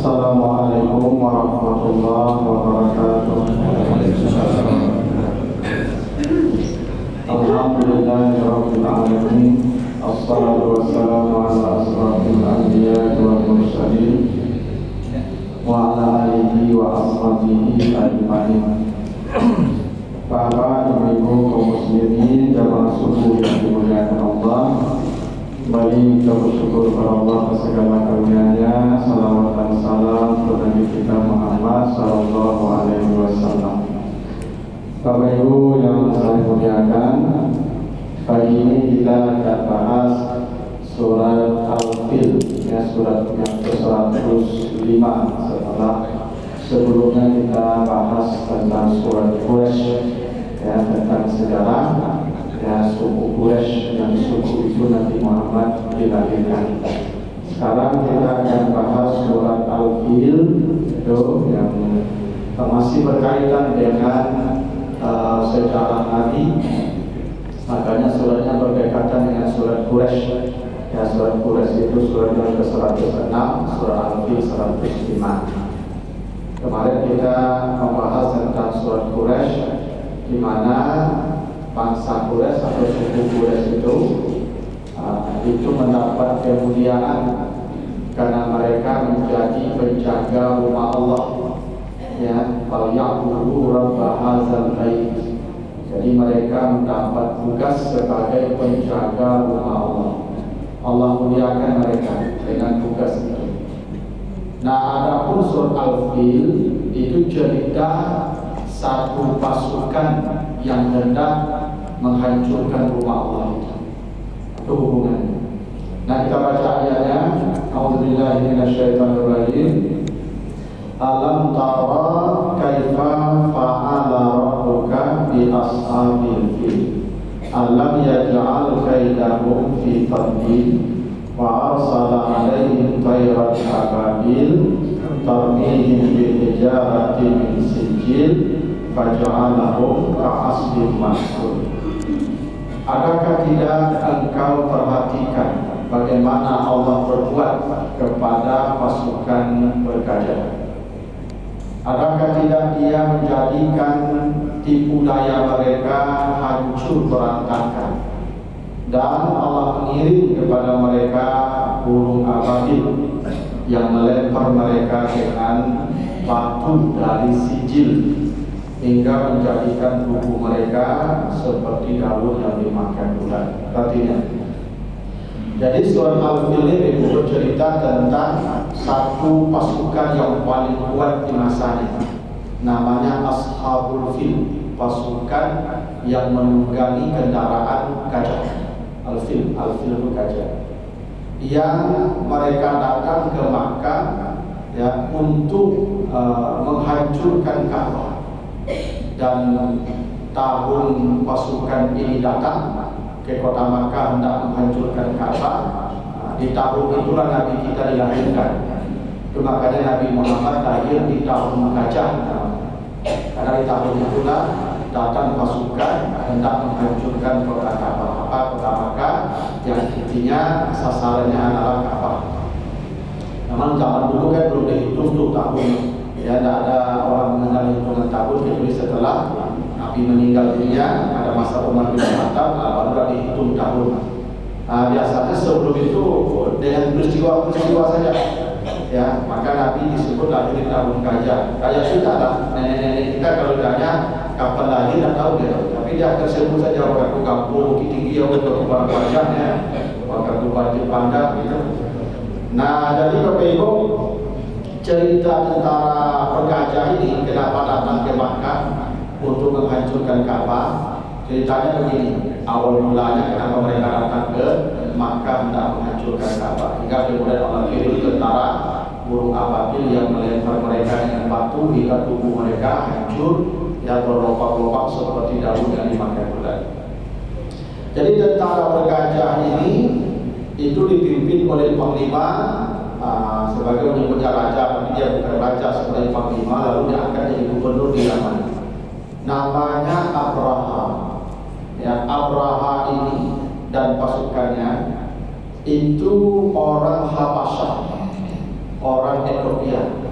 Assalamualaikum warahmatullahi wabarakatuh. Alhamdulillahirabbil alamin. Assalatu wassalamu ala asrafil anbiya'i wal mursalin wa ala alihi wa ashabihi ajmain. Bapak, Ibu, kaum muslimin, jamaah subuh yang dimuliakan Allah, kembali kita bersyukur kepada Allah segala karunia-Nya. Salawat dan salam kepada Nabi kita Muhammad sallallahu alaihi wasallam. Bapak Ibu yang saya muliakan, pagi ini kita akan bahas surat Al-Fil, ya, surat yang ke-105 setelah sebelumnya kita bahas tentang surat Quraisy, ya, tentang sejarah, ya, suku Quraisy, yang suku itu Nabi Muhammad dilahirkan. Sekarang kita akan bahas surat Al-Fil, itu yang masih berkaitan dengan sejarah Nabi. Makanya suratnya berdekatan dengan surat Quraisy. Ya, surat Quraisy itu surat yang ke-106, surat Al-Fil 105. Kemarin kita membahas tentang surat Quraisy, di mana bangsa Quraisy atau suku Quraisy itu mendapat kemuliaan karena mereka menjadi penjaga rumah Allah. Ya, falyaqudu rabb hadzal bait. Jadi mereka mendapat tugas sebagai penjaga rumah Allah. Allah muliakan mereka dengan tugas itu. Nah, adapun surat Al-Fil itu cerita satu pasukan yang hendak menghancurkan rumah Allah itu hubungannya. Nah, kita baca ayatnya. A'udzubillahi minasyaitonirrajim. Alam tara kaifa fa'ala rabbuka bi ashabil fil. Alam yaj'al kaidahum fi tadlil wa arsala 'alaihim tayran ababil tarmihim bil hijarati min sijil faj'alahum ka'asfin ma'kul. Adakah tidak engkau perhatikan bagaimana Allah berbuat kepada pasukan bergajah? Adakah tidak Dia menjadikan tipu daya mereka hancur berantakan, dan Allah mengirim kepada mereka burung ababil yang melempar mereka dengan batu dari sijil hingga menjadikan tubuh mereka seperti daun yang dimakan ular. Artinya, jadi surat Al-Fil ini bercerita tentang satu pasukan yang paling kuat di masanya. Namanya Ashabul Fil, pasukan yang menunggangi kendaraan gajah. Al-Fil itu gajah. Yang mereka datang ke Makkah, ya, untuk menghancurkan Ka'bah. Dan tahun pasukan ini datang ke kota Makkah hendak menghancurkan Ka'bah. Di tahun itulah Nabi kita dilahirkan. Itu makanya Nabi Muhammad lahir di tahun gajah. Karena di tahun itulah datang pasukan hendak menghancurkan kota Ka'bah. Kota Makkah yang intinya sasarannya adalah Ka'bah. Namun zaman dulu kan belum dihitung tuh tahun. Ya, tidak ada orang mengenal hitungan tahun kecuali setelah Nabi meninggal dunia, ada masa Umar bin Khattab, baru dihitung tahun. Biasanya sebelum itu dengan peristiwa saja. Ya, maka Nabi disebut lahir di tahun gajah. Kayak kita lah, nenek-nenek kita kalau ditanya kapan lahir tidak tahu dia, tapi dia akan sebut saja waktu kampung Bukit Tinggi, waktu kepala wajahnya, waktu baju pandang gitu. Nah, jadi Bapak Ibu, cerita tentara bergajah ini kenapa datang ke Makkah untuk menghancurkan Ka'bah. Ceritanya begini, awal mulanya kenapa mereka datang ke Makkah hendak menghancurkan Ka'bah, hingga kemudian Allah kirim tentara burung ababil yang melempar mereka dengan batu hingga tubuh mereka hancur dan berlompat-lompat seperti daun yang dimakan ular. Jadi tentara bergajah ini itu dipimpin oleh panglima, sebagai menyebutnya raja, tapi dia bukan raja, sebagai panglima, lalu dia akan jadi gubernur di Yaman. Namanya Abraha. Ya, Abraha ini dan pasukannya itu orang Habasyah, orang Ethiopia.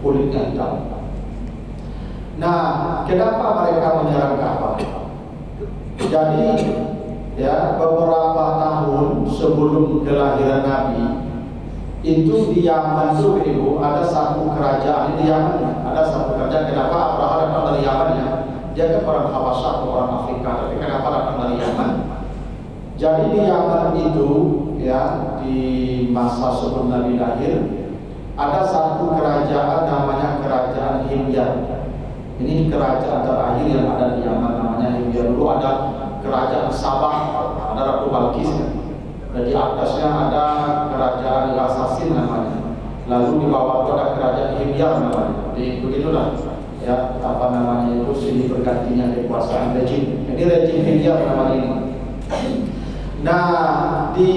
kulitnya hitam. Nah, kenapa mereka menyerang Ka'bah? Jadi ya, beberapa tahun sebelum kelahiran Nabi itu di Yaman itu ada satu kerajaan di Yaman, ada satu kerajaan. Kenapa Abraha datang dari Yaman ya? Dia kan orang Habasyah atau orang Afrika, tapi kenapa datang dari Yaman? Jadi di Yaman itu ya, di masa sebelum Nabi lahir ada satu kerajaan namanya kerajaan Himyar. Ini kerajaan terakhir yang ada di Yaman, namanya Himyar. Dulu ada kerajaan Sabah, ada Ratu Balkis. Dan di atasnya ada kerajaan Lasasin namanya. Lalu di bawah itu ada kerajaan Himyar namanya. Jadi begitulah ya, apa namanya itu, sini bergantinya kekuasaan rejim. Ini rejim Himyar namanya ini. Nah, di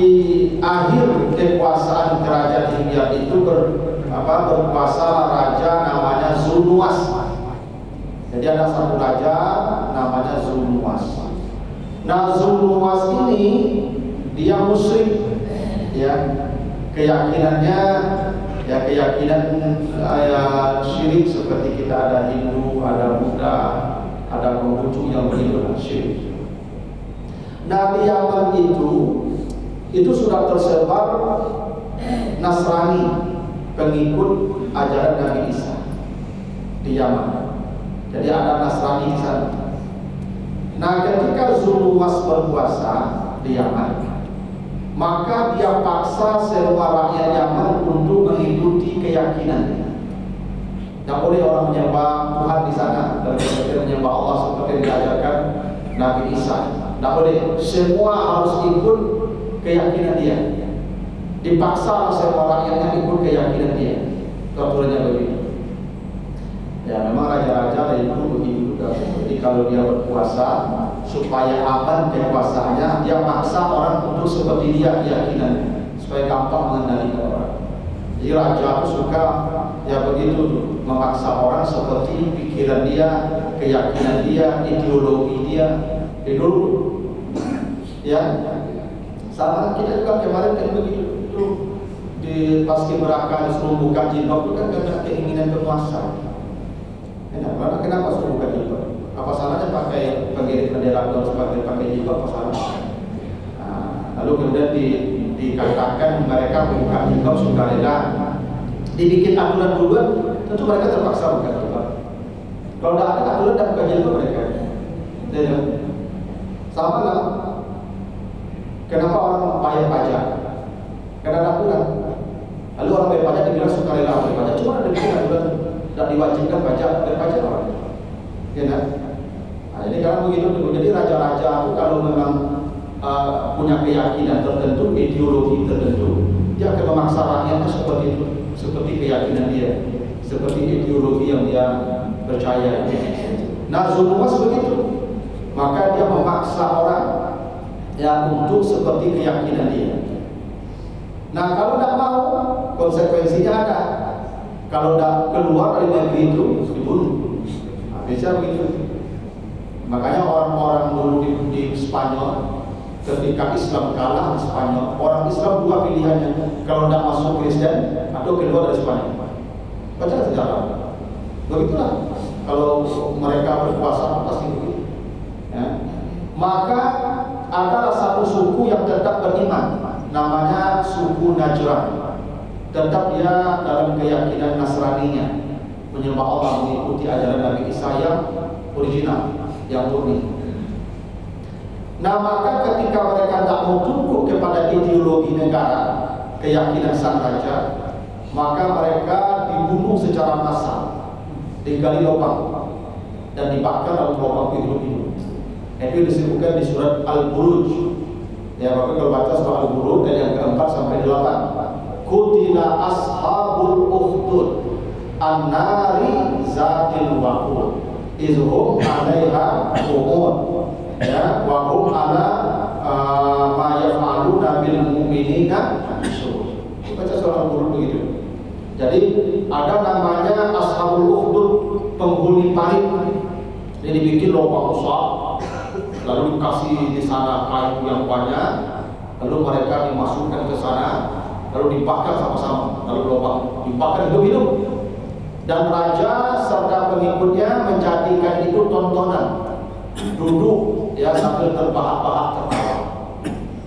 akhir kekuasaan kerajaan Himyar itu berkuasa raja namanya Zulnuwas. Jadi ada satu raja namanya Zulnuwas. Nah, Zulnuwas ini dia musyrik, ya, keyakinannya ya keyakinan syirik, seperti kita ada Hindu, ada Buddha, ada Konghucu yang begitu syirik. Nah, di Yaman itu sudah tersebar Nasrani, pengikut ajaran Nabi Isa di Yaman. Jadi ada Nasrani di sana. Nah, ketika Zulnuwas berkuasa di Yaman, maka dia paksa semua rakyat Yaman untuk mengikuti keyakinannya. Tidak boleh orang menyembah Tuhan di sana, dan menyembah Allah seperti yang diajarkan Nabi Isa. Tidak boleh. Semua harus ikut keyakinan dia. Dipaksa semua rakyatnya ikut keyakinan dia. Aturannya begitu. Ya, memang raja-raja itu begitu juga. Jadi kalau dia berkuasa, supaya aman kekuasaannya, dia maksa orang untuk seperti dia keyakinannya, supaya gampang mengendalikan orang. Jadi raja itu suka ya begitu, memaksa orang seperti pikiran dia, keyakinan dia, ideologi dia. Dulu ya, sama kita juga kemarin kan begitu itu di paskibraka disuruh buka jilbab itu kan karena keinginan penguasa. Kenapa suruh buka jilbab? Apa salahnya pakai bendera atau pakai jilbab? Apa salah? Nah, lalu kemudian dikatakan mereka buka jilbab sukarela. Dibikin aturan duluan, tentu mereka terpaksa buka jilbab. Kalau tidak ada aturan dan buka jilbab mereka, tidak. Sama lah. Kenapa orang bayar pajak? Karena ada aturan. Lalu orang bayar pajak dibilang sukarela bayar pajak. Cuma ada bikin aturan, tidak diwajibkan bayar pajak orang. Ya kan? Nah, jadi kalau begitu, jadi raja-raja itu kalau memang punya keyakinan tertentu, ideologi tertentu, dia akan memaksa rakyatnya seperti itu, seperti keyakinan dia, seperti ideologi yang dia percaya. Nah, Zulnuwas begitu. Maka dia memaksa orang ya untuk seperti keyakinan dia. Nah, kalau tidak mau, konsekuensinya ada. Kalau tidak keluar dari negeri itu, dibunuh. Nah, bisa begitu. Makanya orang-orang dulu di Spanyol, ketika Islam kalah di Spanyol, orang Islam dua pilihannya, kalau tidak masuk Kristen atau keluar dari Spanyol. Baca sejarah. Begitulah. Kalau mereka berkuasa pasti begitu. Ya. Maka ada satu suku yang tetap beriman, namanya suku Najran. Tetap dia dalam keyakinan Nasraninya, menyembah Allah, mengikuti ajaran Nabi Isa yang original, yang murni. Nah, maka ketika mereka tidak mau tunduk kepada ideologi negara, keyakinan sang raja, maka mereka dibunuh secara massal, digali lubang dan dibakar dalam lubang hidup-hidup. Itu disebutkan di surat Al-Buruj. Ya, Bapak kalau baca surat Al-Buruj ayat yang keempat sampai 8. Qutila ashabul ukhdud an-nari zatil waqud izhum 'alaiha qu'ud ya wa hum 'ala ma yaf'aluna bil mu'minina syuhud. Baca surat Al-Buruj begitu. Jadi ada namanya ashabul ukhdud, penghuni parit. Ini dibikin lubang besar, lalu dikasih di sana kayu yang banyak, lalu mereka dimasukkan ke sana, lalu dibakar sama-sama, lalu lubang dibakar hidup-hidup. Dan raja serta pengikutnya menjadikan itu tontonan, duduk ya sambil terbahak-bahak tertawa.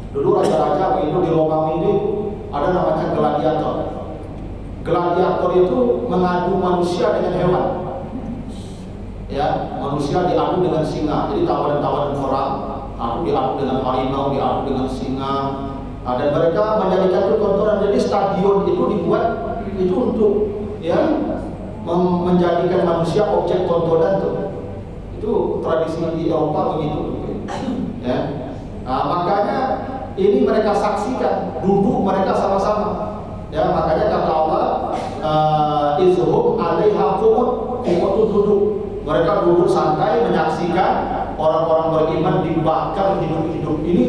Dulu raja-raja begitu di Romawi ini ada namanya gladiator. Gladiator itu mengadu manusia dengan hewan. Ya, manusia diadu dengan singa. Jadi tawanan-tawanan perang, diadu dengan harimau, diadu dengan singa. Dan mereka menjadikan itu tontonan. Jadi stadion itu dibuat itu untuk ya menjadikan manusia objek tontonan tuh. Itu tradisi di Eropa begitu. Ya. Makanya ini mereka saksikan, duduk mereka sama-sama. Ya, makanya kata Allah, izhum 'alaiha qu'ud, itu duduk. Mereka duduk santai menyaksikan orang-orang beriman dibakar hidup-hidup. Ini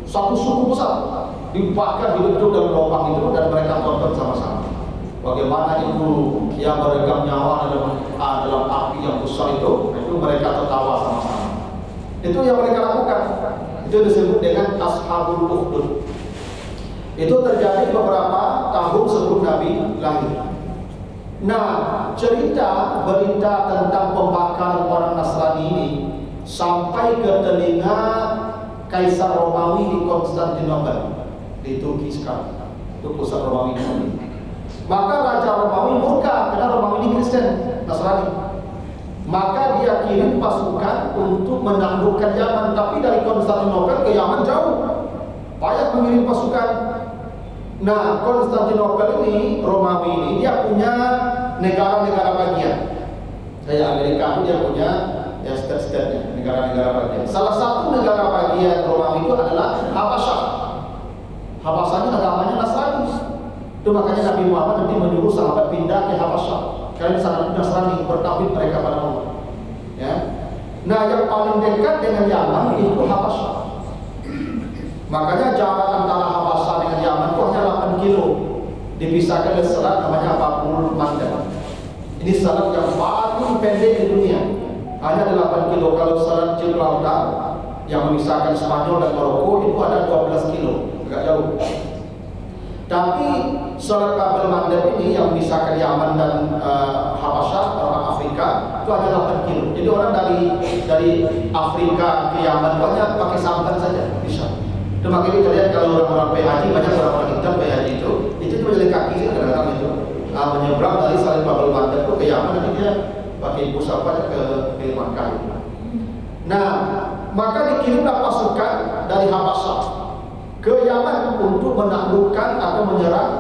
satu suku besar dibakar hidup-hidup dalam lubang itu dan mereka tonton sama-sama. Bagaimana itu yang meregang nyawa dalam api yang besar itu mereka tertawa sama-sama. Itu yang mereka lakukan. Itu disebut dengan Ashabul Ukhdud. Itu terjadi beberapa tahun sebelum Nabi lahir. Nah, berita tentang pembakaran orang Nasrani ini sampai ke telinga Kaisar Romawi di Konstantinopel, di Turki sekarang. Itu pusat Romawi ini. Maka Raja Romawi murka karena Romawi ini Kristen, Nasrani. Maka dia kirim pasukan untuk menaklukkan Yaman, tapi dari Konstantinopel ke Yaman jauh, payah mengirim pasukan. Nah, Konstantinopel ini, Romawi ini, dia punya negara-negara bagian. Kayak Amerika itu dia punya ya state-state-nya, negara-negara bagian. Salah satu negara bagian Romawi itu adalah Habasyah. Habasyah ini agamanya Nasrani. Itu makanya Nabi Muhammad nanti menyuruh sahabat pindah ke Habasyah. Karena sangat Nasrani, bertauhid mereka pada Allah. Ya. Nah, yang paling dekat dengan Yaman itu Habasyah. Makanya jarak antara Habasyah dengan Yaman itu hanya 8 kilo. Dipisahkan oleh selat namanya Babul Mandab. Ini selat yang paling pendek di dunia. Hanya 8 kilo. Kalau selat Gibraltar yang memisahkan Spanyol dan Maroko itu ada 12 kilo, agak jauh. Tapi selat Babul Mandab ini yang memisahkan Yaman dan Habasyah, orang Afrika itu hanya 8 kilo. Jadi orang dari Afrika ke Yaman banyak pakai sampan saja bisa. Itu makanya kita lihat kalau orang-orang PHJ, banyak orang-orang hitam PHJ itu cuma jalan kaki sih kadang-kadang itu menyeberang dari Selat Babul Mandab itu ke Yaman, nanti dia pakai bus apa ke Makkah. Nah, maka dikirimlah pasukan dari Habasyah ke Yaman untuk menaklukkan atau menyerang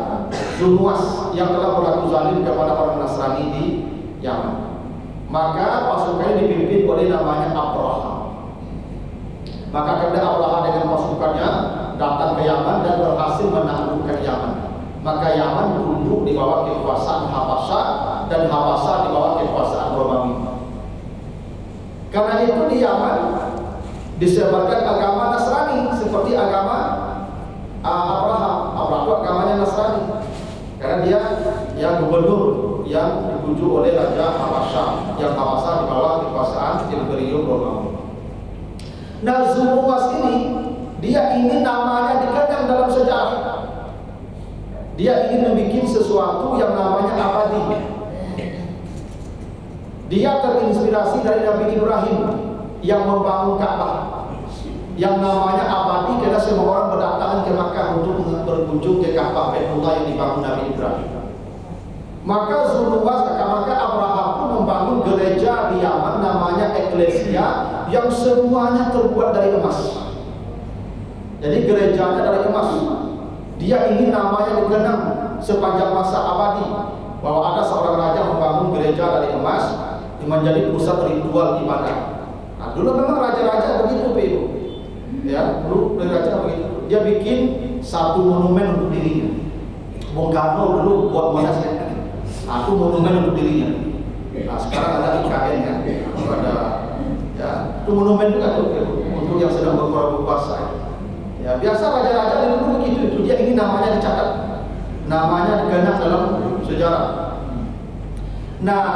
Zunwas yang telah berlaku zalim kepada orang Nasrani di Yaman. Maka pasukannya dipimpin oleh namanya Abraha. Maka kemudian Abraha dengan pasukannya datang ke Yaman dan berhasil menaklukkan Yaman. Maka Yaman tunduk di bawah kekuasaan Habasyah dan Habasyah di bawah kekuasaan Romawi. Karena itu di Yaman disebarkan agama Nasrani seperti agama Abraham. Abraham itu agamanya Nasrani. Karena dia yang gubernur yang ditunjuk oleh Raja Habasyah, yang Habasyah di bawah kekuasaan Imperium Romawi. Nah, Zunwas ini dia ingin namanya dikenang dalam sejarah. Dia ingin membuat sesuatu yang namanya abadi. Dia terinspirasi dari Nabi Ibrahim yang membangun Ka'bah, yang namanya abadi karena semua orang berdatangan ke Makkah untuk berkunjung ke Ka'bah Baitullah yang dibangun Nabi Ibrahim. Maka Zunwas, maka Abraham pun membangun gereja di Yaman namanya Eklesia yang semuanya terbuat dari emas. Jadi gerejanya dari emas. Dia ingin namanya dikenang sepanjang masa abadi, bahwa ada seorang raja membangun gereja dari emas yang menjadi pusat ritual ibadah. Nah, dulu memang raja-raja begitu, Ibu. Ya, dulu raja begitu. Dia bikin satu monumen untuk dirinya. Bung Karno dulu buat Monas ya. Itu monumen untuk dirinya. Nah, sekarang ada IKN ya. Ada ya, itu monumen juga tuh untuk yang sedang berkuasa. Ya, biasa raja-raja dulu begitu, itu dia ingin namanya dicatat, namanya dikenang dalam sejarah. Nah,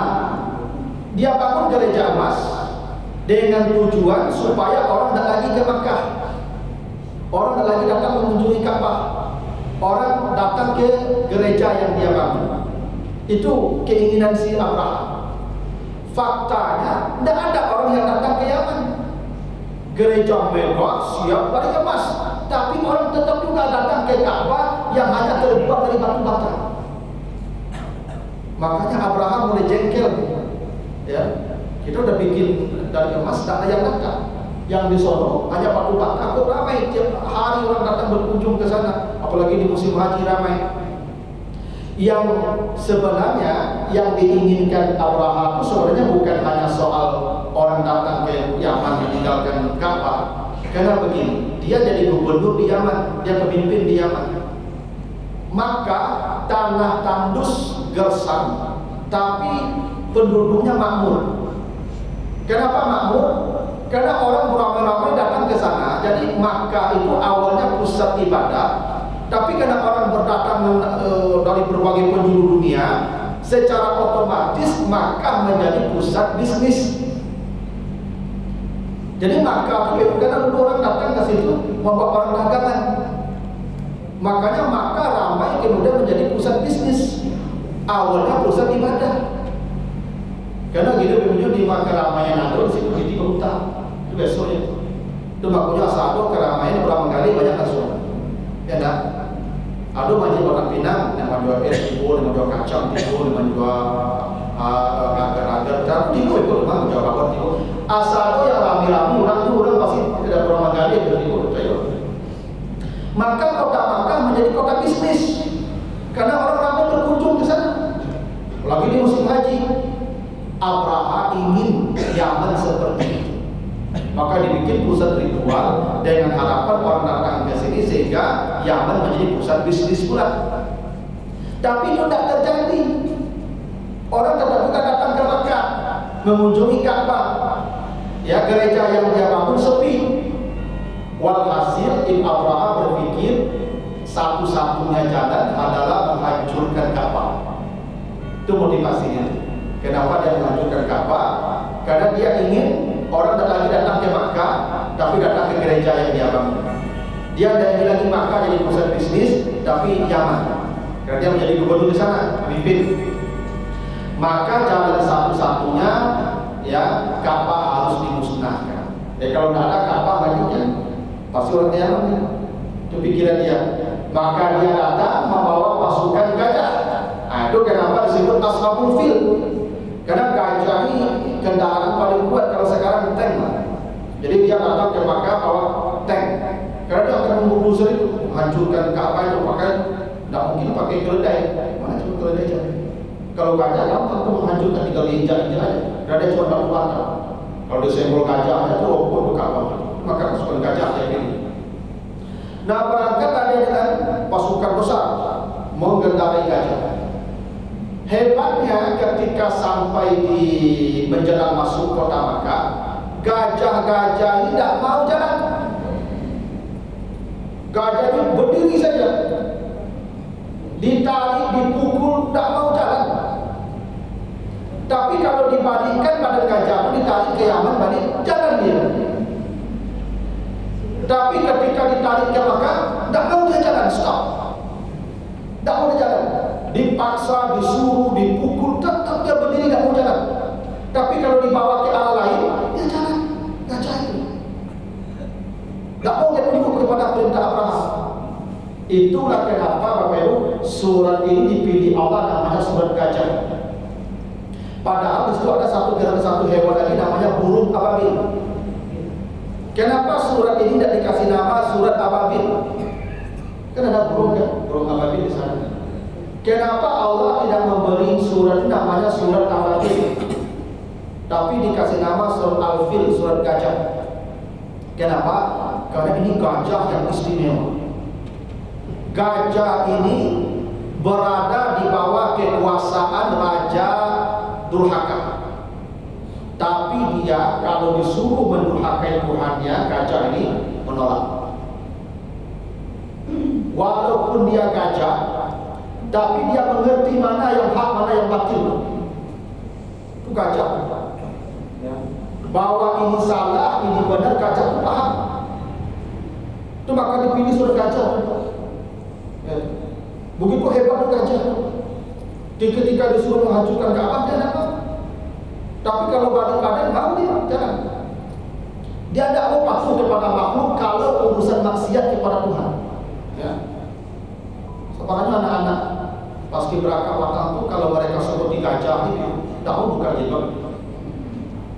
dia bangun gereja emas dengan tujuan supaya orang tidak lagi ke Makkah, orang tidak lagi datang mengunjungi Ka'bah, orang datang ke gereja yang dia bangun. Itu keinginan si Abraham. Faktanya tidak ada orang yang datang ke Yaman. Gereja mewah siap dari emas, tapi orang tetap juga datang ke Ka'bah yang hanya terbuat dari batu bata. Makanya Abraham mulai jengkel. Ya, kita udah bikin dari emas, tidak ada yang datang. Yang di sono hanya batu bata, kok ramai tiap hari orang datang berkunjung ke sana, apalagi di musim haji ramai. Yang sebenarnya yang diinginkan Abraham itu sebenarnya bukan hanya soal orang datang ke Yaman meninggalkan Ka'bah. Karena begini, dia jadi gubernur di Yaman, dia pemimpin di Yaman. Maka tanah tandus gersang, tapi penduduknya makmur. Kenapa makmur? Karena orang beramai-ramai datang ke sana. Jadi Makkah itu awalnya pusat ibadah, tapi karena orang berdatang dari berbagai penjuru dunia, secara otomatis Makkah menjadi pusat bisnis. Jadi Makkah itu karena dulu orang datang ke situ membawa orang dagangan. Makanya Makkah ramai kemudian menjadi pusat bisnis. Awalnya pusat ibadah. Karena gitu kemudian di Makkah ramainya ada di situ di kota. Itu besoknya. Itu makanya satu keramaian berapa kali banyak kasus. Ya enggak? Ada macam orang Pinang yang menjual es timbul, yang menjual kacang timbul, yang menjual agar-agar dan timbul itu memang menjual apa timbul. Asal yang rame-rame orang pasti tidak berapa kali yang timbul. Maka kota Makkah menjadi kota bisnis karena orang ramai berkunjung ke sana. Lagi di musim haji, Abraham ingin Yaman seperti itu. Maka dibikin pusat ritual dengan harapan orang datang ke sini sehingga Yaman menjadi pusat bisnis pula. Tapi itu tidak terjadi. Orang tetap juga datang ke Makkah mengunjungi Ka'bah. Ya, gereja yang dia bangun sepi. Walhasil Ibn Abraham berpikir satu-satunya jalan adalah menghancurkan Ka'bah. Itu motivasinya. Kenapa dia menghancurkan Ka'bah? Karena dia ingin orang lagi datang ke Makkah, tapi datang ke gereja yang dia bangun. Dia tidak lagi Makkah jadi pusat bisnis, tapi Yaman. Karena dia menjadi gubernur di sana, pemimpin. Maka jalan satu-satunya, ya, Ka'bah harus dimusnahkan. Kalau tidak ada Ka'bah baginya, pasti orang Yaman. Itu pikiran dia. Maka dia datang membawa pasukan gajah. Nah, itu kenapa disebut Ashabul Fil. Karena gajah ini kendaraan paling kuat kalau sekarang tank lah. Jadi dia datang ke Makkah bawa tank. Karena dia akan menggusur itu, menghancurkan Ka'bah itu pakai, tidak mungkin pakai keledai. Mana cuma keledai saja. Kalau gajah gampang tuh menghancurkan, tinggal diinjak-injak aja. Karena dia cuma batu bata. Kalau disembol gajah aja tuh roboh ke Ka'bah. Maka pasukan gajah kayak gini. Nah, berangkat ada dengan pasukan besar mengendarai gajah. Hebatnya ketika sampai di menjelang masuk kota Makkah, gajah-gajah ini tidak mau jalan. Gajah ini berdiri saja, ditarik, dipukul, tidak mau jalan. Tapi kalau dibandingkan badan gajah itu ditarik ke Yaman, balik jalan dia. Tapi ketika ditarik ke Makkah, tidak mau dia jalan, stop. Tidak mau dia jalan. Dipaksa, disuruh, dipukul, tetap dia berdiri tidak mau jalan. Tapi kalau dibawa ke arah lain, dia jalan. Gajah itu tidak mau dia tunduk kepada perintah Abraham. Itulah kenapa Bapak Ibu surat ini dipilih Allah namanya surat gajah. Padahal di situ ada satu hewan lagi namanya burung ababil. Kenapa surat ini tidak dikasih nama surat ababil? Kan ada burung kan, burung ababil di sana. Kenapa Allah tidak memberi surat namanya surat Al-Fil, tapi dikasih nama surat Al-Fil, surat gajah? Kenapa? Karena ini gajah yang istimewa. Gajah ini berada di bawah kekuasaan Raja Durhaka. Tapi dia kalau disuruh mendurhakai Tuhannya, gajah ini menolak. Walaupun dia gajah, tapi dia mengerti mana yang hak, mana yang batil. Itu gajah. Bahwa ini salah, ini benar, gajah itu paham. Itu maka dipilih surat gajah. Begitu hebat gajah. Ketika disuruh menghancurkan Ka'bah dia tidak mau. Tapi kalau badai-badai mau dia jangan. Dia tidak mau patuh kepada makhluk kalau urusan maksiat kepada Tuhan. Ya. Sebenarnya anak-anak paskibraka Batam itu kalau mereka seperti gajah itu tahu buka jilbab.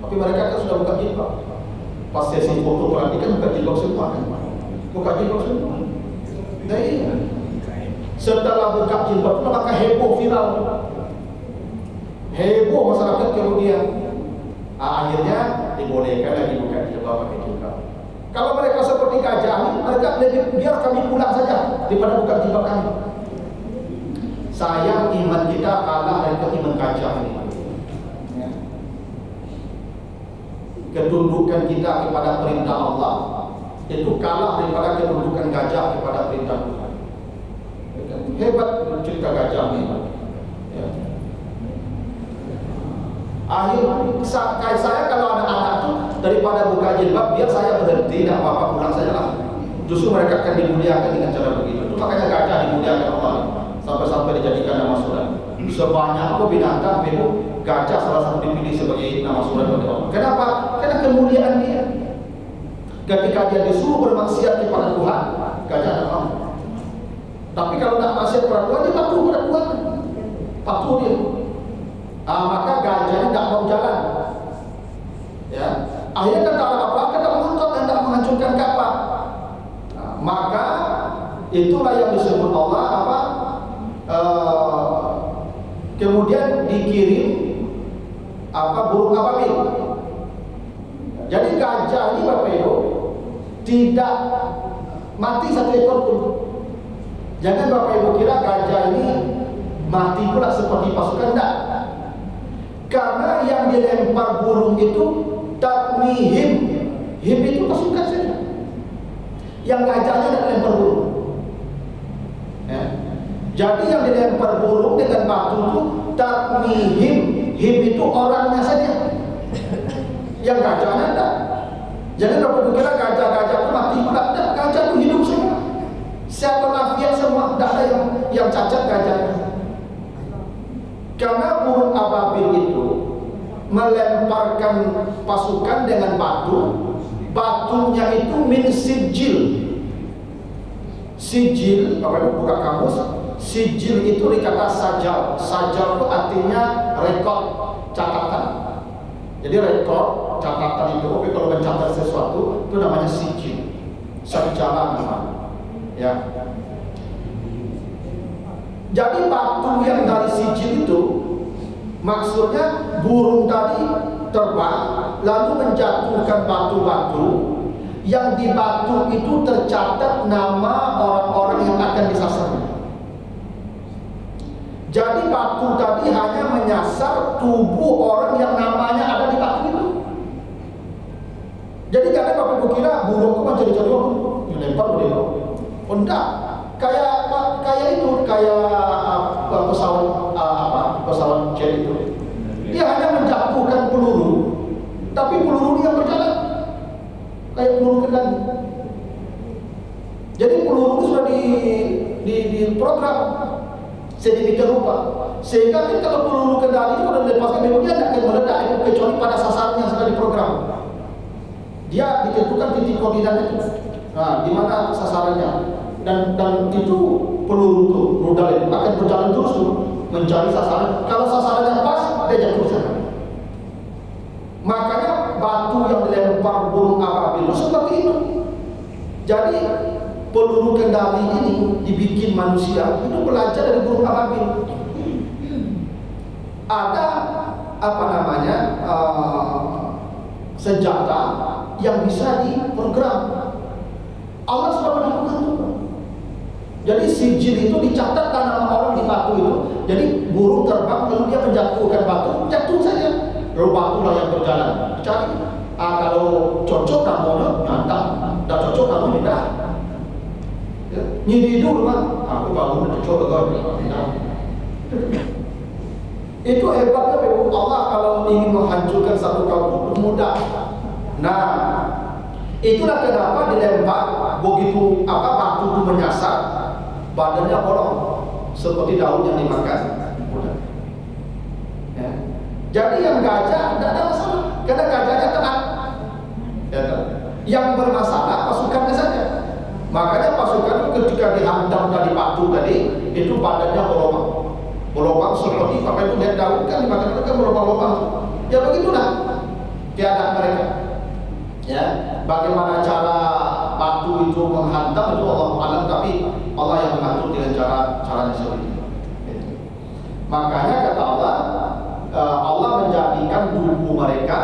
Tapi mereka kan sudah buka jilbab. Pas sesi foto pelatih kan buka jilbab semua kan? Buka jilbab semua. Nah iya. Setelah buka jilbab itu maka heboh viral. Heboh masyarakat kemudian. Akhirnya dibolehkan lagi buka jilbab pakai jilbab. Kalau mereka seperti gajah ini, mereka lebih biar kami pulang saja daripada buka jilbab kami. Sayang iman kita kalah dari iman gajah ini. Ya. Ketundukan kita kepada perintah Allah itu kalah daripada ketundukan gajah kepada perintah Tuhan. Hebat cerita gajah ini. Ya. Kayak saya kalau anak-anak itu daripada buka jilbab biar saya berhenti, tidak apa-apa pulang saja lah. Justru mereka akan dimuliakan dengan cara begitu. Itu makanya gajah dimuliakan Allah sampai-sampai dijadikan nama surat. Sebanyak apa binatang itu gajah salah satu dipilih sebagai nama surat oleh Allah. Kenapa? Karena kemuliaan dia. Ketika dia disuruh bermaksiat kepada Tuhan, gajah tidak mau. Tapi kalau tidak maksiat kepada Tuhan, dia patuh kepada Tuhan. Patuh dia. Maka gajah tidak mau jalan. Ya. Akhirnya kata apa? Kata mengutuk dan tidak menghancurkan Ka'bah. Maka itulah yang disebut Allah apa? Kemudian dikirim burung ababil. Jadi gajah ini Bapak Ibu tidak mati satu ekor pun. Jangan Bapak Ibu kira gajah ini mati pula seperti pasukan, tidak. Karena yang dilempar burung itu takmihim. Him itu pasukan saja. Yang gajahnya tidak lempar burung. Ya. Jadi yang dilempar burung dengan batu itu takmihim. Him itu orangnya saja. Yang gajahnya tidak. Jangan Bapak kira gajah-gajah itu mati pula. Tidak, gajah itu hidup semua. Siapa mafiat semua, tidak ada yang cacat gajahnya. Karena burung ababil itu melemparkan pasukan dengan batu. Batunya itu min sijil. Sijil, Bapak Ibu buka kamus. Sijil itu dikata sajal. Sajal itu artinya rekod, catatan. Jadi rekod, catatan itu, tapi kalau mencatat sesuatu itu namanya sijil. Sajalan namanya. Ya. Jadi batu yang dari sijil itu maksudnya burung tadi terbang lalu menjatuhkan batu-batu yang di batu itu tercatat nama orang-orang yang akan disasarnya. Jadi batu tadi hanya menyasar tubuh orang yang namanya ada di batu itu. Jadi jangan Bapak Ibu kira burung itu mencari-cari orang dilempar begitu. Oh enggak. Kayak pesawat jet itu. Dia hanya menjatuhkan peluru, tapi peluru dia berjalan kayak peluru kendali. Jadi peluru itu sudah diprogram sedemikian rupa sehingga kan kalau peluru kendali itu kalau dilepaskan memang dia tidak akan meledak kecuali pada sasaran yang sudah diprogram. Dia ditentukan titik koordinat itu. Nah, di mana sasarannya? Dan itu peluru itu rudal itu akan berjalan terus tuh mencari sasaran. Kalau sasarannya pas, dia jatuh sana. Makanya batu yang dilempar burung ababil itu seperti itu. Jadi peluru kendali ini dibikin manusia itu belajar dari burung ababil. Ada senjata yang bisa diprogram. Allah sudah melakukan itu. Jadi sijil itu dicatat nama orang di batu itu. Jadi burung terbang lalu dia menjatuhkan batu, jatuh saja. Lalu batulah yang berjalan. Cari. Kalau cocok namanya nyantang, tidak cocok namanya tidak. Ya. Nyidi dulu kan. Aku bangun cocok dengan. Itu hebatnya Allah kalau ingin menghancurkan satu kaum mudah. Nah, itulah kenapa dilempar begitu batu itu menyasar. Badannya bolong seperti daun yang dimakan. Ya. Jadi yang gajah tidak ada masalah, karena gajahnya tenang. Ya, yang bermasalah pasukannya saja. Makanya pasukan ketika dihantam tadi batu tadi, itu badannya bolong seperti apa itu lihat daun kan dimakan kan berlubang-lubang. Ya begitulah keadaan mereka. Ya, bagaimana cara batu itu menghantam itu Allah alam, tapi Allah yang mengatur dengan caranya seperti itu. Makanya kata Allah, Allah menjadikan tubuh mereka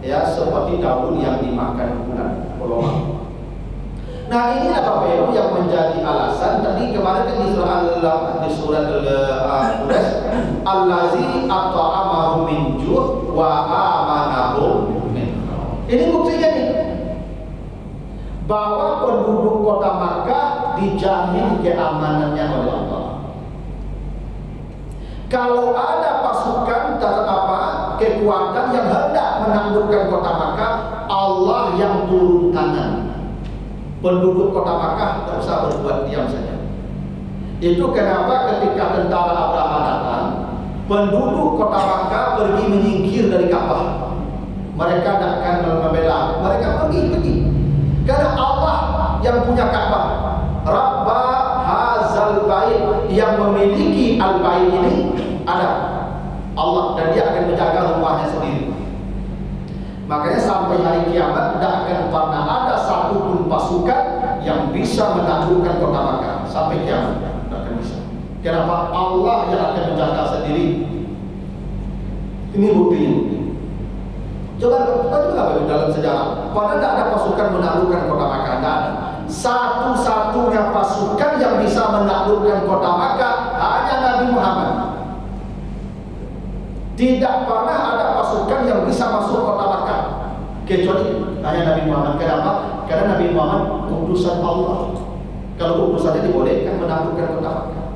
ya seperti daun yang dimakan ular. Nah, inilah Bapak Ibu yang menjadi alasan tadi kemarin kan di surat Al-Qur'an, allazi at'amahum min ju' wa amanahum min khauf. Ini buktinya nih bahwa penduduk kota Makkah dijamin keamanannya oleh Allah. Kalau ada pasukan kekuatan yang hendak menaklukkan kota Makkah, Allah yang turun tangan. Penduduk kota Makkah tak usah berbuat diam saja. Itu kenapa ketika tentara Abraha datang, penduduk kota Makkah pergi menyingkir dari Ka'bah. Mereka tidak akan membela, mereka pergi. Karena Allah yang punya Ka'bah, Rabba hazal bait, yang memiliki al-bait ini ada Allah, dan dia akan menjaga rumahnya sendiri. Makanya sampai hari kiamat tidak akan pernah ada satupun pasukan yang bisa menaklukkan kota Makkah sampai kiamat, tidak akan bisa. Kenapa? Allah yang akan menjaga sendiri. Ini buktinya. Coba kita dalam sejarah, padahal tidak ada pasukan menaklukkan kota Makkah, tidak ada. Satu-satunya pasukan yang bisa menaklukkan kota Makkah hanya Nabi Muhammad. Tidak pernah ada pasukan yang bisa masuk kota Makkah kecuali hanya Nabi Muhammad. Kenapa? Karena Nabi Muhammad utusan Allah. Kalau utusannya dibolehkan menaklukkan kota Makkah.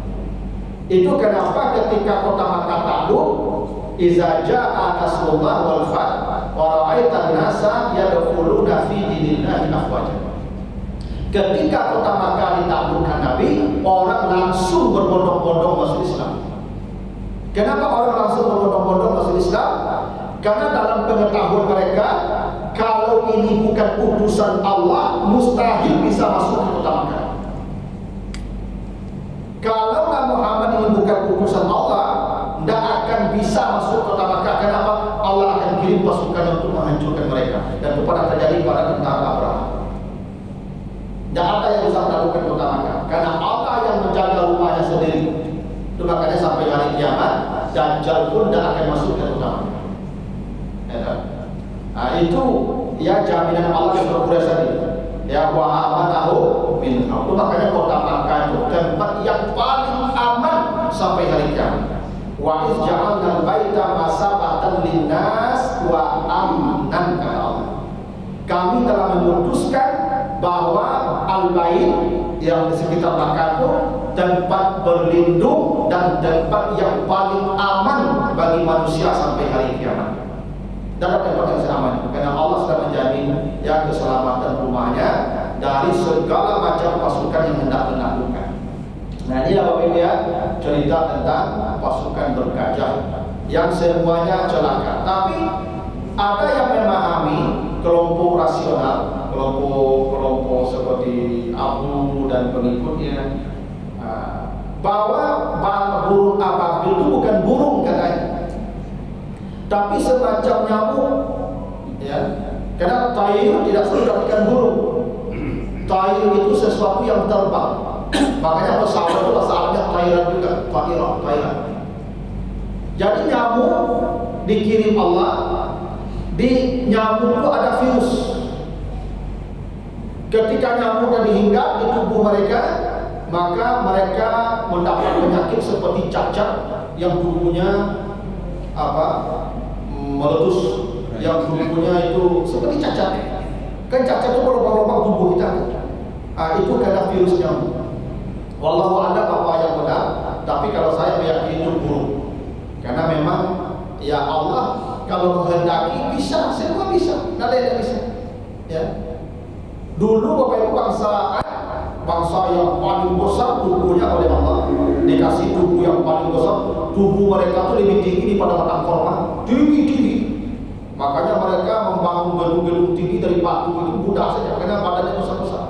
Itu kenapa ketika kota Makkah takluk, iza jaa nasrullah wal fath wa ra'aitan nasa yadkhuluna fi dinillahi afwaja. Ketika kota Makkah ditaklukkan Nabi, orang langsung berbondong-bondong masuk Islam. Kenapa orang langsung berbondong-bondong masuk Islam? Karena dalam pengetahuan mereka, kalau ini bukan utusan Allah, mustahil bisa masuk ke kota Makkah. Kalau Muhammad ini bukan utusan Allah, tidak akan bisa masuk kota Makkah. Kenapa? Allah akan kirim pasukan untuk menghancurkan mereka. Dan itu pernah terjadi pada tentara Abraha. Tidak ada yang bisa menaklukkan kota Makkah, karena Allah yang menjaga rumahnya sendiri. Itu makanya sampai hari kiamat Dajjal pun tidak akan masuk ke kota Makkah. Nah, itu ya jaminan Allah yang berkuasa tadi. Ya wa amanahu min khauf. Makanya kota Makkah itu tempat yang paling aman sampai hari kiamat. Wa iz ja'alna al-baita masabatan linnas wa amnan, kata Allah. Kami telah memutuskan bahwa al-bait yang di sekitar Makkah itu tempat berlindung dan tempat yang paling aman bagi manusia sampai hari kiamat. Dan tempat yang aman karena Allah sudah menjamin ya keselamatan rumahnya dari segala macam pasukan yang hendak menaklukkan. Nah, ini Bapak Ibu ya, cerita tentang pasukan bergajah yang semuanya celaka. Tapi ada yang memahami, kelompok rasional, kelompok seperti Abu dan pengikutnya, bahwa burung ababil itu bukan burung katanya, tapi semacam nyamuk, ya. Karena tair tidak selalu artikan burung. Tair itu sesuatu yang terbang. Makanya pesawat itu asalnya tairan juga, tairan. Jadi nyamuk dikirim Allah, di nyamuk itu ada virus. Ketika nyamuk dan dihinggap di tubuh mereka, maka mereka mendapat penyakit seperti cacat yang tubuhnya meletus, yang tubuhnya itu seperti cacat. Kan cacat itu berlubang-lubang tubuh kita. Itu karena virus nyamuk. Wallahu a'lam apa yang benar, tapi kalau saya meyakini itu buruk. Karena memang ya Allah kalau menghendaki bisa, semua bisa, nggak ada yang bisa. Ya. Dulu Bapak Ibu bangsa bangsa yang paling besar tubuhnya oleh Allah, dikasih tubuh yang paling besar. Tubuh mereka tuh lebih tinggi daripada batang korma, tinggi. Makanya mereka membangun gedung-gedung tinggi dari batu itu mudah saja karena badannya besar-besar.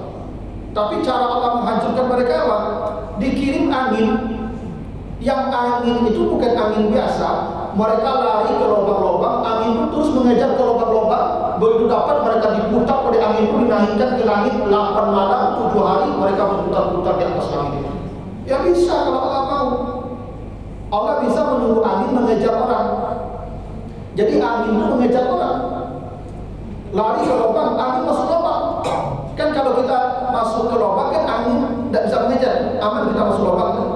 Tapi cara Allah menghancurkan mereka apa? Dikirim angin. Yang angin itu bukan angin biasa. Mereka lari ke lubang-lubang, angin itu terus mengejar ke lubang-lubang. Begitu dapat mereka diputar oleh angin itu, dinaikkan ke langit 8 malam 7 hari mereka berputar-putar di atas langit itu. Ya bisa kalau Allah mau. Allah bisa menyuruh angin mengejar orang. Jadi angin itu mengejar orang. Lari ke lubang, angin masuk lubang. Kan kalau kita masuk ke lubang kan angin tidak bisa mengejar. Aman kita masuk lubang kan?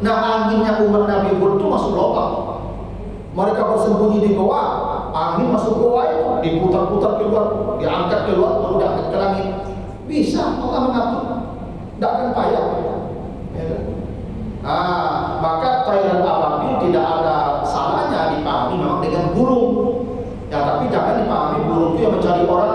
Nah anginnya umat Nabi Hud itu masuk lubang. Mereka bersembunyi di goa, angin masuk goa itu, diputar-putar keluar, diangkat keluar, baru diangkat ke langit. Bisa Allah mengatur, tidak akan payah. Ya kan? Maka Thailand ababil tidak ada salahnya dipahami memang dengan burung. Ya tapi jangan dipahami burung itu yang mencari orang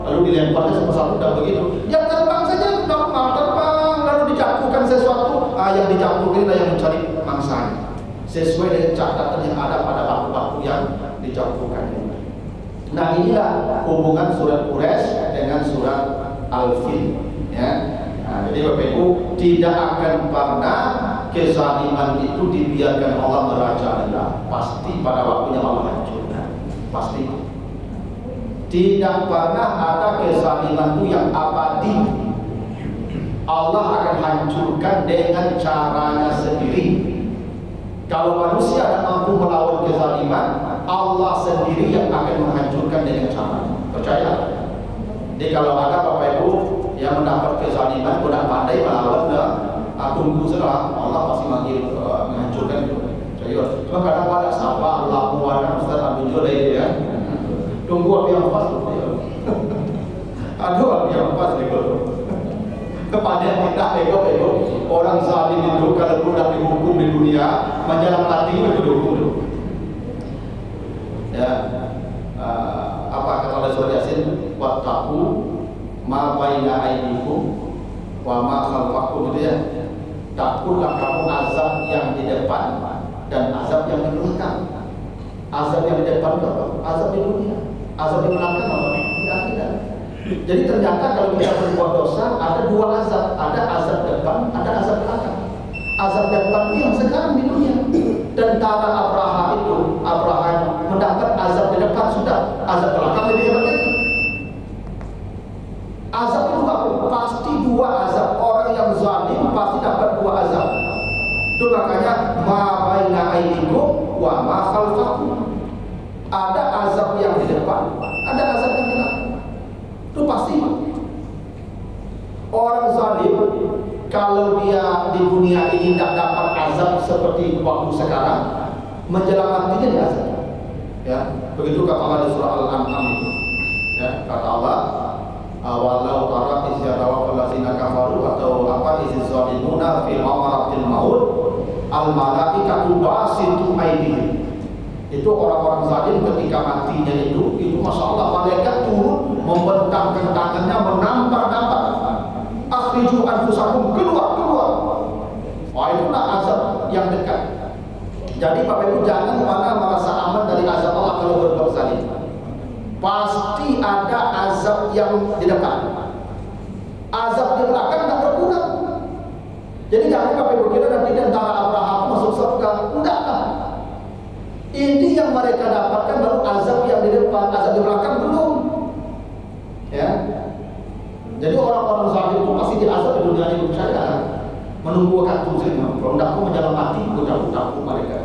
lalu dilemparnya satu-satu dan begitu. Yang terbang saja normal terbang lalu dijatuhkan sesuatu, yang dijatuhkan adalah yang mencari mangsanya. Sesuai dengan catatan yang ada pada batu-batu yang dijatuhkan. Nah inilah hubungan surat Quraisy dengan surat Al-Fil. Ya. Nah, jadi Bapak Ibu tidak akan pernah kezaliman itu dibiarkan Allah merajalela. Pasti pada waktunya Allah hancurkan. Pasti. Tidak pernah ada kezaliman itu yang abadi. Allah akan hancurkan dengan caranya sendiri. Kalau manusia tidak mampu melawan kezaliman, Allah sendiri yang akan menghancurkan dengan caranya. Percaya? Jadi kalau ada Bapak Ibu yang mendapat kezaliman, tidak pandai melawan, tunggu saja, Allah pasti manggil menghancurkan itu. Serius. Cuma kadang ada sabar, lakuan, Ustaz ambil juga dari dia. Tunggu apa yang pas tu. Aduh apa yang pas itu. Kepada kita ego orang zalim itu kalau sudah dihukum di dunia, menjelang mati itu dihukum dulu. Ya, apa kata Allah surah Yasin? Wattaqu ma baina aydikum wa ma khalfakum, itu ya. Takutlah kamu azab yang di depan dan azab yang di belakang. Azab yang di depan itu apa? Azab di dunia. Azab di belakang apa? Di akhirat. Jadi ternyata kalau kita berbuat dosa ada dua azab, ada azab depan, ada azab belakang. Azab depan itu yang sekarang di dunia. Tentara Abraha mendapat azab di depan sudah, azab belakang lebih hebat lagi. Azab itu apa? Pasti dua azab. Orang yang zalim pasti dapat dua azab. Itu makanya ma baina aidikum wa ma khalfakum. Ada azab yang di depan, ada azab yang di belakang. Itu pasti. Orang zalim kalau dia di dunia ini tidak dapat azab seperti waktu sekarang, menjelang matinya dia azab. Ya, begitu kata Allah di surah Al-An'am itu. Ya, kata Allah, walau tara isyarawa allazina kafaru atau apa iziz zalimuna fi amaratil maut al malaikatu basitu aydihim. Itu orang-orang zalim ketika matinya itu masya Allah malaikat turun membentangkan tangannya menampar-nampar. Akhriju anfusakum, keluar. Wah, itulah azab yang dekat. Jadi Bapak Ibu jangan pernah merasa aman dari azab Allah kalau berbuat zalim. Pasti ada azab yang di depan. Azab di belakang tidak berkurang. Jadi jangan Bapak Ibu kira nanti tentara Abraham masuk surga. Enggak lah. Ini yang mereka dapatkan baru azab yang di depan, azab di belakang belum. Ya. Jadi orang-orang zalim itu pasti diazab di dunia ini, percaya. Menunggu waktu saja. Kalau tidak pun menjelang mati, takut mereka.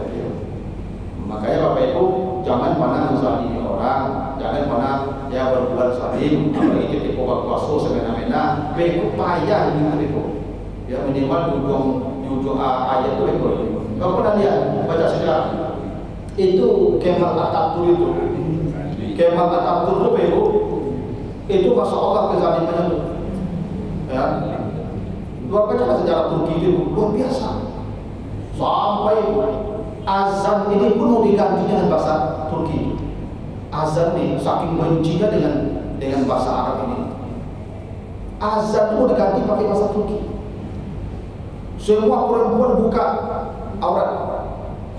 Makanya Bapak Ibu jangan pernah menzalimi orang, jangan pernah ya berbuat zalim, apalagi ketika berkuasa semena-mena, bego payah ini bego. Ya minimal di ujung ayat itu bego. Kalau pernah lihat baca sejarah itu Kemal Atatürk itu. Kemal Atatürk itu bego. Itu masya Allah kezalimannya itu. Ya. Luar biasa sejarah Turki itu luar biasa. Sampai azan ini pun mau diganti dengan bahasa Turki. Azan ini saking bencinya dengan bahasa Arab ini. Azan itu diganti pakai bahasa Turki. Semua perempuan buka aurat.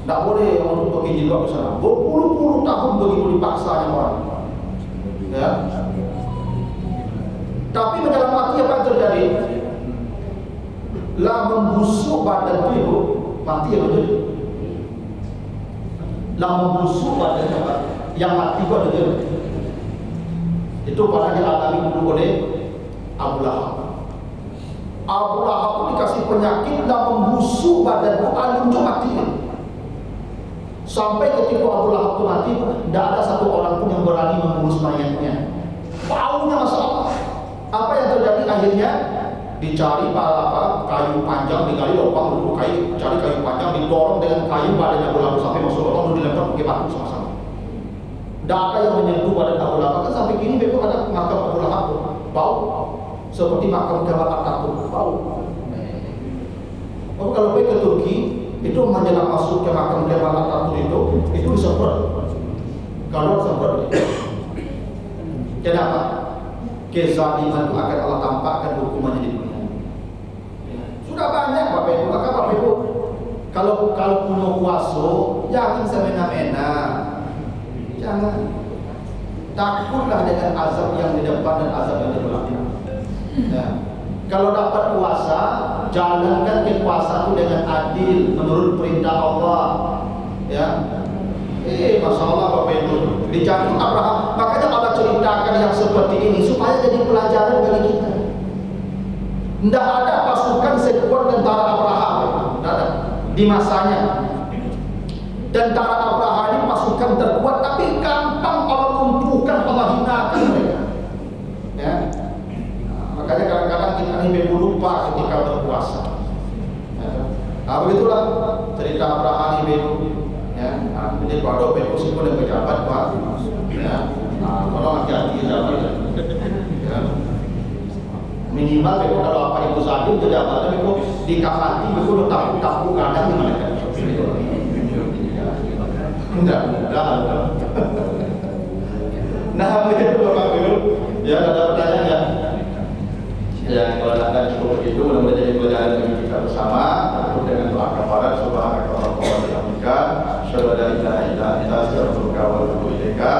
Tak boleh orang untuk pergi jilbab ke sana. Berpuluh-puluh tahun begitu dipaksanya orang. Ya. Tapi menjelang mati apa yang terjadi? Lah membusuk badan itu mati apa jadi? Lah membusuk badan yang mati itu ada jadi. Itu pada dialami dulu oleh Abu Lahab. Abu Lahab itu dikasih penyakit dan membusuk badan itu alunnya mati. Sampai ketika Abu Lahab itu mati, tidak ada satu orang pun yang berani mengurus mayatnya. Baunya masalah. Apa yang terjadi akhirnya? Dicari kayu panjang, digali lubang dulu kayu, cari kayu panjang, didorong dengan kayu badan Abu Lahab sampai masuk lubang, dilempar pakai batu sama-sama. Tidak ada yang menyentuh badan Abu Lahab. Kan sampai kini memang ada makam Abu Lahab bau seperti makam Kemal Atatürk bau. Tapi kalau pergi ke Turki itu menjelang masuk ke makam Kemal Atatürk itu disemprot. Kalau disemprot, kenapa? Kezaliman itu akan Allah tampakkan hukumannya di dunia. Sudah banyak Bapak Ibu, maka Bapak Ibu kalau punya kuasa jangan semena-mena. Jangan takutlah dengan azab yang di depan dan azab yang di belakang. Ya. Kalau dapat kuasa, jalankan kekuasaan itu dengan adil menurut perintah Allah. Ya. Masya Allah Bapak Ibu, di jantung Abraham. Makanya Allah ceritakan yang seperti ini supaya jadi pelajaran bagi kita. Tidak ada pasukan sekuat tentara Abraham, tidak ada di masanya. Tentara Abraham ini pasukan terkuat, tapi gampang Allah lumpuhkan, Allah hinakan mereka. Ya. Makanya kadang-kadang kita ini lupa ketika berpuasa. Ya. Begitulah cerita Abraham ini. Ya, jadi kalau Bapak Ibu yang pejabat Pak, ya, kalau hati-hati pejabat, ya, minimal Bapak kalau apa Ibu Sadim pejabat, tapi Bapak dikafati Bapak tapu kadang gimana kan? Enggak. Nah, begitu Bapak Ibu, ya ada pertanyaan ya? Ya, kalau ada cukup itu mudah-mudahan jadi pelajaran bagi kita bersama. Dengan doa kafarat subhanaka wa bihamdika asyhadu an la ilaha illa anta astaghfiruka wa atubu ilaika.